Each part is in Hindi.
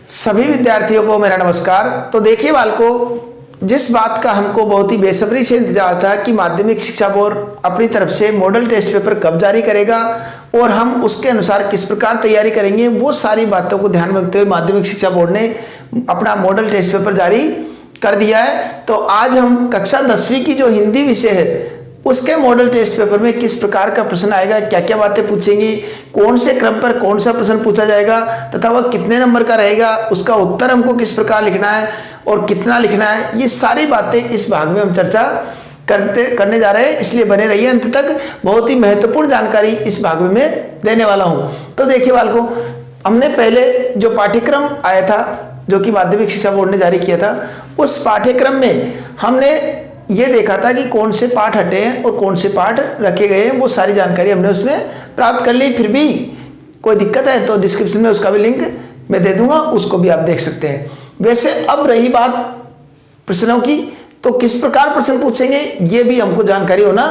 सभी विद्यार्थियों को मेरा नमस्कार। तो देखिए बालकों, जिस बात का हमको बहुत ही बेसब्री से इंतजार था कि माध्यमिक शिक्षा बोर्ड अपनी तरफ से मॉडल टेस्ट पेपर कब जारी करेगा और हम उसके अनुसार किस प्रकार तैयारी करेंगे, वो सारी बातों को ध्यान में रखते हुए माध्यमिक शिक्षा बोर्ड ने अपना मॉडल टेस्ट पेपर जारी कर दिया है। तो आज हम कक्षा 10वीं की जो हिंदी विषय है उसके मॉडल टेस्ट पेपर में किस प्रकार का प्रश्न आएगा, क्या क्या बातें पूछेंगी, कौन से क्रम पर कौन सा प्रश्न पूछा जाएगा तथा वह कितने नंबर का रहेगा, उसका उत्तर हमको किस प्रकार लिखना है और कितना लिखना है, ये सारी बातें इस भाग में हम चर्चा करने जा रहे हैं। इसलिए बने रहिए अंत तक, बहुत ही महत्वपूर्ण जानकारी इस भाग में मैं देने वाला हूँ। तो देखिए बालकों, हमने पहले जो पाठ्यक्रम आया था जो कि माध्यमिक शिक्षा बोर्ड ने जारी किया था, उस पाठ्यक्रम में हमने ये देखा था कि कौन से पाठ हटे हैं और कौन से पाठ रखे गए हैं, वो सारी जानकारी हमने उसमें प्राप्त कर ली। फिर भी कोई दिक्कत है तो डिस्क्रिप्शन में उसका भी लिंक मैं दे दूंगा, उसको भी आप देख सकते हैं। वैसे अब रही बात प्रश्नों की, तो किस प्रकार प्रश्न पूछेंगे ये भी हमको जानकारी होना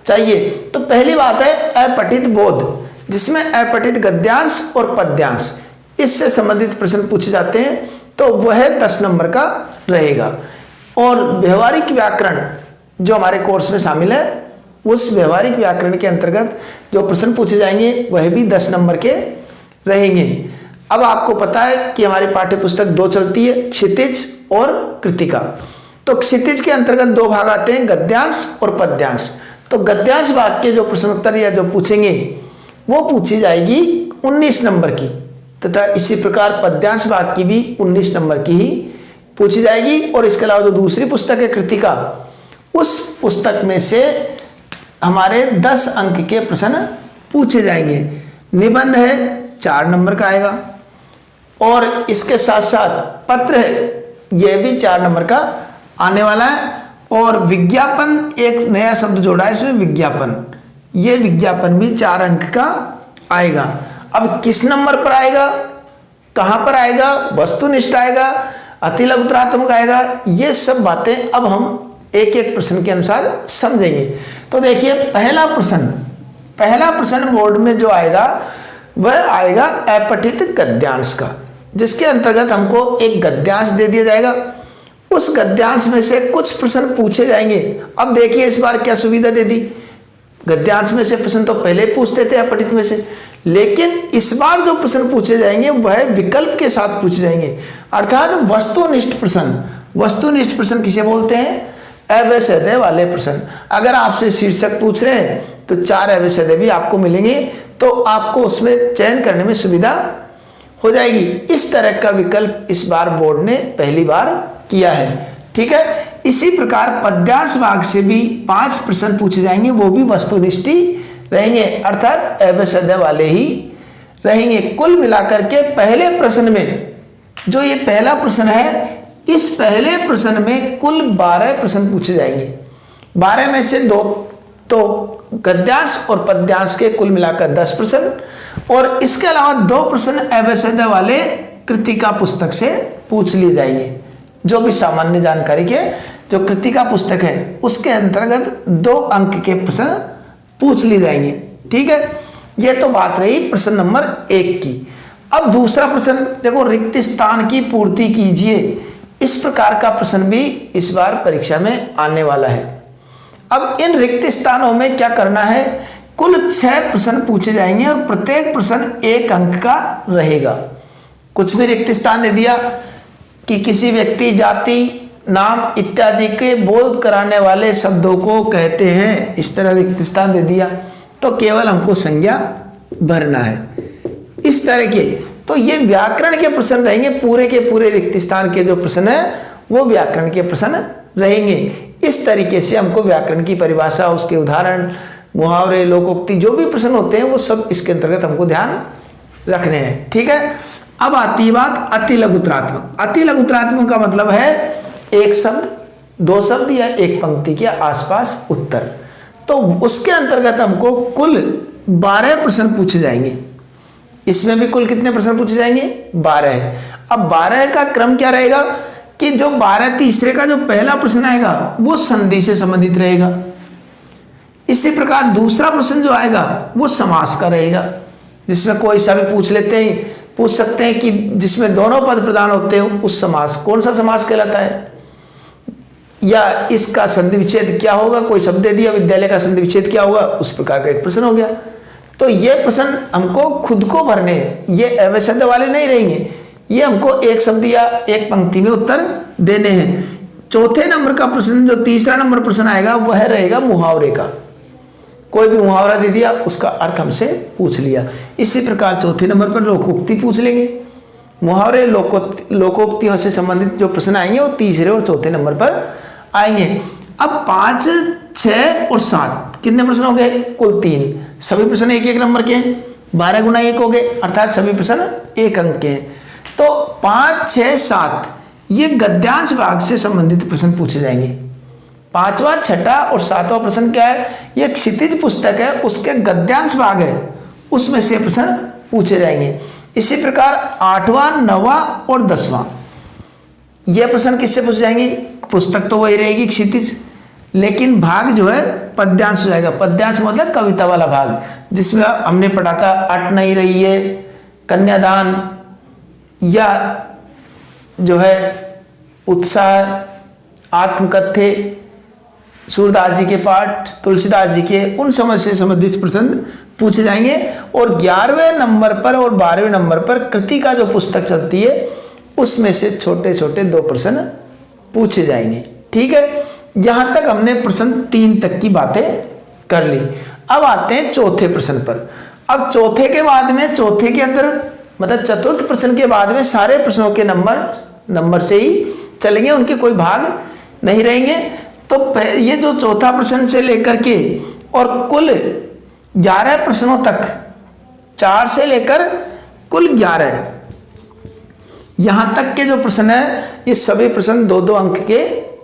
चाहिए। तो पहली बात है अपठित बोध, जिसमें अपठित गद्यांश और पद्यांश इससे संबंधित प्रश्न पूछे जाते हैं, तो वह 10 नंबर का रहेगा। और व्यवहारिक व्याकरण जो हमारे कोर्स में शामिल है, उस व्यवहारिक व्याकरण के अंतर्गत जो प्रश्न पूछे जाएंगे वह भी 10 नंबर के रहेंगे। अब आपको पता है कि हमारी पाठ्य पुस्तक 2 चलती है, क्षितिज और कृतिका। तो क्षितिज के अंतर्गत 2 भाग आते हैं, गद्यांश और पद्यांश। तो गद्यांश भाग के जो प्रश्नोत्तर या जो पूछेंगे वो पूछी जाएगी 19 नंबर की, तथा इसी प्रकार पद्यांश भाग की भी 19 नंबर की ही पूछी जाएगी। और इसके अलावा जो दूसरी पुस्तक है कृतिका, उस पुस्तक में से हमारे 10 अंक के प्रश्न पूछे जाएंगे। निबंध है 4 नंबर का आएगा और इसके साथ साथ पत्र है, यह भी 4 नंबर का आने वाला है। और विज्ञापन, एक नया शब्द जोड़ा है इसमें, विज्ञापन, यह विज्ञापन भी 4 अंक का आएगा। अब किस नंबर पर आएगा, कहां पर आएगा, वस्तुनिष्ठ आएगा, अति लघुत्रात्मक आएगा, ये सब बातें अब हम एक एक प्रश्न के अनुसार समझेंगे। तो देखिए पहला प्रश्न बोर्ड में जो आएगा वह आएगा अपठित गद्यांश का, जिसके अंतर्गत हमको एक गद्यांश दे दिया जाएगा। उस गद्यांश में से कुछ प्रश्न पूछे जाएंगे। अब देखिए इस बार क्या सुविधा दे दी, गद्यांश में से प्रश्न तो पहले पूछते थे अपठित में से, लेकिन इस बार जो प्रश्न पूछे जाएंगे वह विकल्प के साथ पूछे जाएंगे, अर्थात वस्तुनिष्ठ प्रश्न। वस्तुनिष्ठ प्रश्न किसे बोलते हैं, अवैध वाले प्रश्न। अगर आपसे शीर्षक पूछ रहे हैं तो 4 अवैध भी आपको मिलेंगे, तो आपको उसमें चयन करने में सुविधा हो जाएगी। इस तरह का विकल्प इस बार बोर्ड ने पहली बार किया है, ठीक है। इसी प्रकार पद्यांश भाग से भी 5 प्रश्न पूछे जाएंगे, वो भी वस्तुनिष्ठ रहेंगे, अर्थात अवैध वाले ही रहेंगे। कुल मिलाकर के पहले प्रश्न में, जो ये पहला प्रश्न है, इस पहले प्रश्न में कुल 12 प्रश्न पूछे जाएंगे। 12 में से 2 तो गद्यांश और पद्यांश के कुल मिलाकर 10 प्रश्न, और इसके अलावा 2 प्रश्न अवैध वाले कृतिका पुस्तक से पूछ लिए जाएंगे। जो भी सामान्य जानकारी के जो कृतिका पुस्तक है उसके अंतर्गत 2 अंक के प्रश्न पूछ लिए जाएंगे, ठीक है। यह तो बात रही प्रश्न नंबर 1 की। अब दूसरा प्रश्न देखो, रिक्त स्थान की पूर्ति कीजिए। इस प्रकार का प्रश्न भी इस बार परीक्षा में आने वाला है। अब इन रिक्त स्थानों में क्या करना है, कुल 6 प्रश्न पूछे जाएंगे और प्रत्येक प्रश्न 1 अंक का रहेगा। कुछ भी रिक्त स्थान दे दिया कि किसी व्यक्ति, जाति, नाम इत्यादि के बोध कराने वाले शब्दों को कहते हैं, इस तरह रिक्त स्थान दे दिया, तो केवल हमको संज्ञा भरना है, इस तरह के। तो ये व्याकरण के प्रश्न रहेंगे, पूरे के पूरे रिक्त स्थान के जो प्रश्न है वो व्याकरण के प्रश्न रहेंगे। इस तरीके से हमको व्याकरण की परिभाषा, उसके उदाहरण, मुहावरे, लोकोक्ति, जो भी प्रश्न होते हैं वो सब इसके अंतर्गत हमको ध्यान रखने हैं, ठीक है। अब आती है बात अति लघुत्रात्मक। अति लघुत्रात्मक का मतलब है 1 शब्द, 2 शब्द या 1 पंक्ति के आसपास उत्तर। तो उसके अंतर्गत हमको कुल 12 प्रश्न पूछे जाएंगे। इसमें भी कुल कितने प्रश्न पूछे जाएंगे, 12 है। अब 12 का क्रम क्या रहेगा कि जो 12 तीसरे का जो पहला प्रश्न आएगा वो संधि से संबंधित रहेगा। इसी प्रकार दूसरा प्रश्न जो आएगा वो समास का रहेगा, जिसमें कोई सा भी पूछ लेते हैं पूछ सकते हैं कि जिसमें दोनों पद प्रधान होते हो उस समास कौन सा समास कहलाता है, या इसका संधि विच्छेद क्या होगा, कोई शब्द दे दिया विद्यालय का संधि विच्छेद क्या होगा, उस प्रकार का एक प्रश्न हो गया। तो ये प्रश्न हमको खुद को भरने हैं, ये अवय शब्द वाले नहीं रहेंगे, ये हमको एक शब्द या एक पंक्ति में उत्तर देने हैं। चौथे नंबर का प्रश्न, जो तीसरा नंबर प्रश्न आएगा वह रहेगा मुहावरे का। कोई भी मुहावरा दे दिया, उसका अर्थ हमसे पूछ लिया। इसी प्रकार चौथे नंबर पर लोकोक्ति पूछ लेंगे। मुहावरे लोकोक्तियों से संबंधित जो प्रश्न आएंगे वो तीसरे और चौथे नंबर पर आएंगे। अब 5, 6 और 7 कितने प्रश्न हो गए, कुल 3। सभी प्रश्न एक एक नंबर के हैं, 12 गुना 1 हो गए, अर्थात सभी प्रश्न 1 अंक के हैं। तो 5, 6, 7 ये गद्यांश भाग से संबंधित प्रश्न पूछे जाएंगे। 5वां, 6वां और 7वां प्रश्न क्या है, ये क्षितिज पुस्तक है, उसके गद्यांश भाग है, उसमें से प्रश्न पूछे जाएंगे। इसी प्रकार 8वां, 9वां और 10वां ये प्रश्न किससे पूछे जाएंगे, पुस्तक तो वही रहेगी क्षितिज, लेकिन भाग जो है पद्यांश हो जाएगा। पद्यांश मतलब कविता वाला भाग, जिसमें हमने पढ़ा था अट नहीं रही है, कन्यादान, या जो है उत्साह, आत्मकथ्य, सूरदास जी के पाठ, तुलसीदास जी के, उन समझ से संबंधित प्रश्न पूछे जाएंगे। और 11वें नंबर पर और 12वें नंबर पर कृति का जो पुस्तक चलती है उसमें से छोटे छोटे 2 प्रश्न पूछे जाएंगे। ठीक है, यहां तक हमने प्रश्न 3 तक की बातें कर ली। अब आते हैं चौथे प्रश्न पर। अब चौथे के बाद में, चौथे के अंदर मतलब चतुर्थ प्रश्न के बाद में सारे प्रश्नों के नंबर से ही चलेंगे, उनके कोई भाग नहीं रहेंगे। तो ये जो चौथा प्रश्न से लेकर के और कुल 11 प्रश्नों तक, 4 से लेकर कुल 11 यहां तक के जो प्रश्न है, ये सभी प्रश्न 2-2 अंक के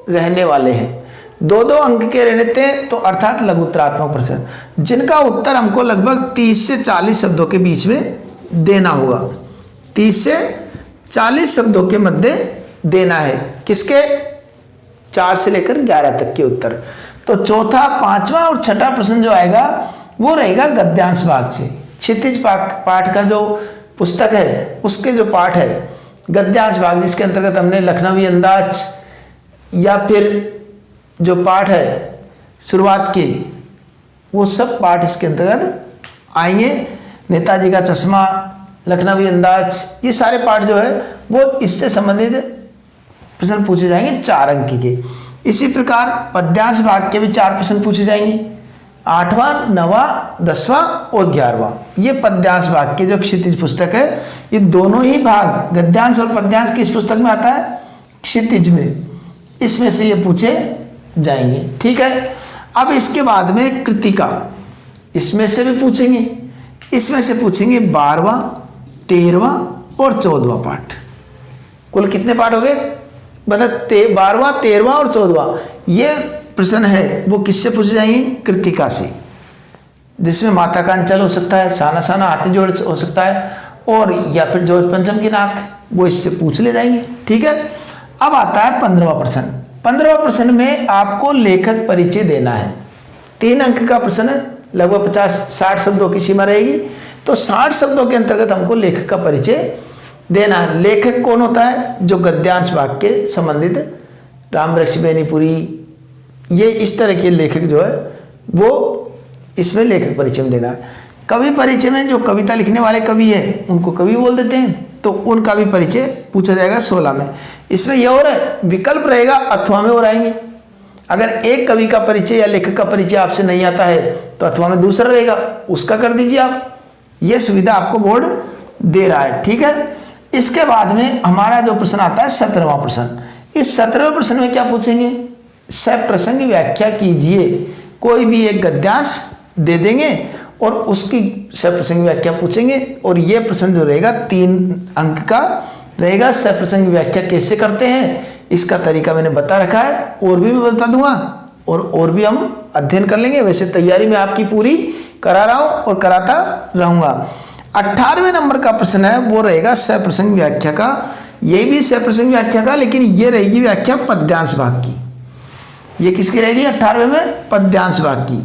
रहने वाले हैं। 2-2 अंक के रहते हैं, तो अर्थात लघुत्तरात्मक प्रश्न, जिनका उत्तर हमको लगभग 30 से 40 शब्दों के बीच में देना होगा। 30 से 40 शब्दों के मध्य देना है, किसके, 4 से लेकर 11 तक के उत्तर। तो चौथा, 5वां और 6वां प्रश्न जो आएगा वो रहेगा गद्यांश भाग से। क्षितिज पाठ का जो पुस्तक है उसके जो पाठ है गद्यांश भाग, जिसके अंतर्गत हमने लखनवी अंदाज या फिर जो पाठ है शुरुआत की, वो सब पाठ इसके अंतर्गत आएंगे। नेताजी का चश्मा, लखनवी अंदाज, ये सारे पाठ जो है वो इससे संबंधित प्रश्न पूछे जाएंगे 4 अंक के। इसी प्रकार पद्यांश भाग के भी 4 प्रश्न पूछे जाएंगे, 8वां, 9वां, 10वां और 11वां। ये पद्यांश भाग के जो क्षितिज पुस्तक है, ये दोनों ही भाग, गद्यांश और पद्यांश किस पुस्तक में आता है, क्षितिज में, इसमें से ये पूछे जाएंगे। ठीक है, अब इसके बाद में कृतिका, इसमें से भी पूछेंगे, इसमें से पूछेंगे 12वां, 13वां और 14वां पाठ। कुल कितने पाठ हो गए, मतलब 12वां, 13वां और 14वां ये प्रश्न है वो किससे पूछे जाएंगे, कृतिका से, जिसमें माता का अंचल हो सकता है, साना साना हाथी जोड़ हो सकता है, और या फिर जोड़ पंचम की नाक, वो इससे पूछ ले जाएंगे। ठीक है, अब आता है 15वां प्रश्न। 15वां प्रश्न में आपको लेखक परिचय देना है। 3 अंक का प्रश्न है, लगभग 50-60 शब्दों की सीमा रहेगी। तो 60 शब्दों के अंतर्गत हमको लेखक का परिचय देना है। लेखक कौन होता है, जो गद्यांश भाग के संबंधित रामवृक्ष बेनीपुरी, ये इस तरह के लेखक जो है वो इसमें लेखक परिचय में देना है। कवि परिचय में जो कविता लिखने वाले कवि हैं उनको कवि बोल देते हैं, तो उनका भी परिचय पूछा जाएगा 16 में। इसमें यह और है, विकल्प रहेगा अथवा में और आएंगे। अगर एक कवि का परिचय या लेखक का परिचय आपसे नहीं आता है तो अथवा में दूसरा रहेगा, उसका कर दीजिए आप। ये सुविधा आपको बोर्ड दे रहा है। ठीक है, इसके बाद में हमारा जो प्रश्न आता है 17वां प्रश्न। इस 17वें प्रश्न में क्या पूछेंगे, सप्रसंग व्याख्या कीजिए। कोई भी एक गद्यांश दे देंगे और उसकी सप्रसंग व्याख्या पूछेंगे, और ये प्रश्न जो रहेगा 3 अंक का रहेगा। सप्रसंग व्याख्या कैसे करते हैं इसका तरीका मैंने बता रखा है, और भी मैं बता दूंगा, और भी हम अध्ययन कर लेंगे। वैसे तैयारी में आपकी पूरी करा रहा हूं और कराता रहूंगा। 18वें नंबर का प्रश्न है वो रहेगा सप्रसंग व्याख्या का। ये भी सप्रसंग व्याख्या का, लेकिन ये रहेगी व्याख्या पद्यांश भाग की। ये किसकी रहेगी 18वें में, पद्यांश भाग की,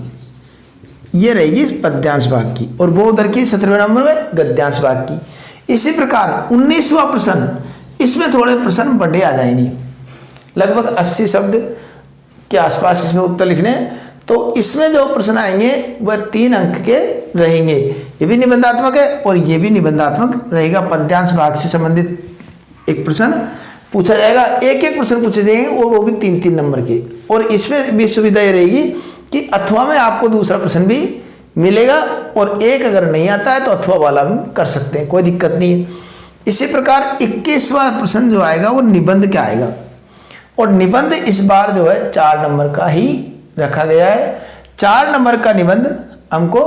ये रहेगी पद्यांश भाग की, और वो उधर की 17वें नंबर में गद्यांश भाग की। इसी प्रकार 19वां प्रश्न, इसमें थोड़े प्रश्न बड़े आ जाएंगे, लगभग 80 शब्द के आसपास इसमें उत्तर लिखने। तो इसमें जो प्रश्न आएंगे वह 3 अंक के रहेंगे। ये भी निबंधात्मक है और ये भी निबंधात्मक रहेगा। पद्यांश भाग से संबंधित एक प्रश्न पूछा जाएगा, एक एक प्रश्न पूछे जाएंगे और वो भी 3-3 नंबर के। और इसमें भी सुविधा ये रहेगी कि अथवा में आपको दूसरा प्रश्न भी मिलेगा और एक अगर नहीं आता है तो अथवा वाला भी कर सकते हैं, कोई दिक्कत नहीं है। इसी प्रकार 21वां प्रश्न जो आएगा वो निबंध क्या आएगा, और निबंध इस बार जो है 4 नंबर का ही रखा गया है। 4 नंबर का निबंध हमको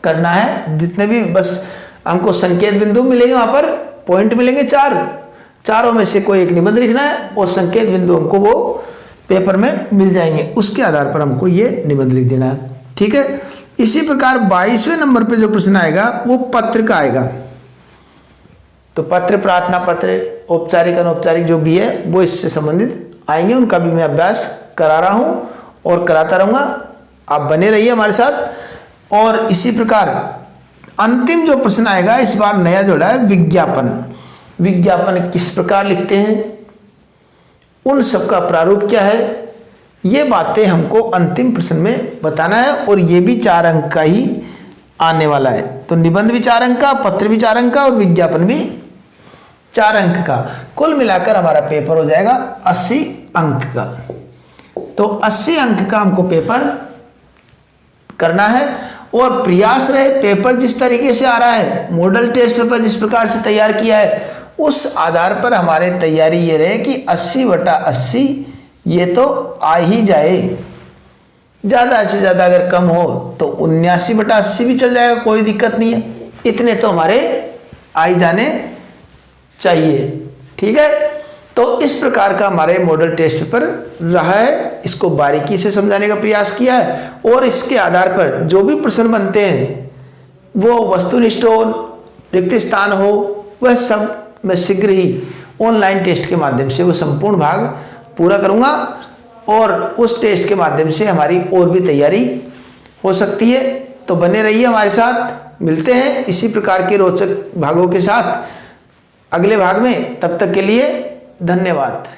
करना है। जितने भी बस हमको संकेत बिंदु मिलेंगे, वहां पर पॉइंट मिलेंगे 4, चारों में से कोई एक निबंध लिखना है और संकेत बिंदु हमको वो पेपर में मिल जाएंगे, उसके आधार पर हमको ये निबंध लिख देना है। ठीक है। इसी प्रकार 22वें नंबर पे जो प्रश्न आएगा वो पत्र का आएगा। तो पत्र, प्रार्थना पत्र, औपचारिक अनौपचारिक जो भी है वो इससे संबंधित आएंगे, उनका भी मैं अभ्यास करा रहा हूं और कराता रहूंगा। आप बने रहिए हमारे साथ। और इसी प्रकार अंतिम जो प्रश्न आएगा इस बार नया जोड़ा है विज्ञापन। विज्ञापन किस प्रकार लिखते हैं, उन सबका प्रारूप क्या है, ये बातें हमको अंतिम प्रश्न में बताना है। और ये भी 4 अंक का ही आने वाला है। तो निबंध भी 4 अंक का, पत्र भी 4 अंक का और विज्ञापन भी 4 अंक का। कुल मिलाकर हमारा पेपर हो जाएगा 80 अंक का। तो 80 अंक का हमको पेपर करना है और प्रयास रहे पेपर जिस तरीके से आ रहा है, मॉडल टेस्ट पेपर जिस प्रकार से तैयार किया है, उस आधार पर हमारे तैयारी ये रहे कि 80/80 ये तो आ ही जाए। ज़्यादा से ज़्यादा अगर कम हो तो 79/80 भी चल जाएगा, कोई दिक्कत नहीं है। इतने तो हमारे आ ही जाने चाहिए। ठीक है। तो इस प्रकार का हमारे मॉडल टेस्ट पेपर रहा है, इसको बारीकी से समझाने का प्रयास किया है। और इसके आधार पर जो भी प्रश्न बनते हैं वो वस्तुनिष्ठ हो, रिक्त स्थान हो, वह सब मैं शीघ्र ही ऑनलाइन टेस्ट के माध्यम से वो संपूर्ण भाग पूरा करूंगा। और उस टेस्ट के माध्यम से हमारी और भी तैयारी हो सकती है। तो बने रहिए हमारे साथ, मिलते हैं इसी प्रकार के रोचक भागों के साथ अगले भाग में। तब तक के लिए धन्यवाद।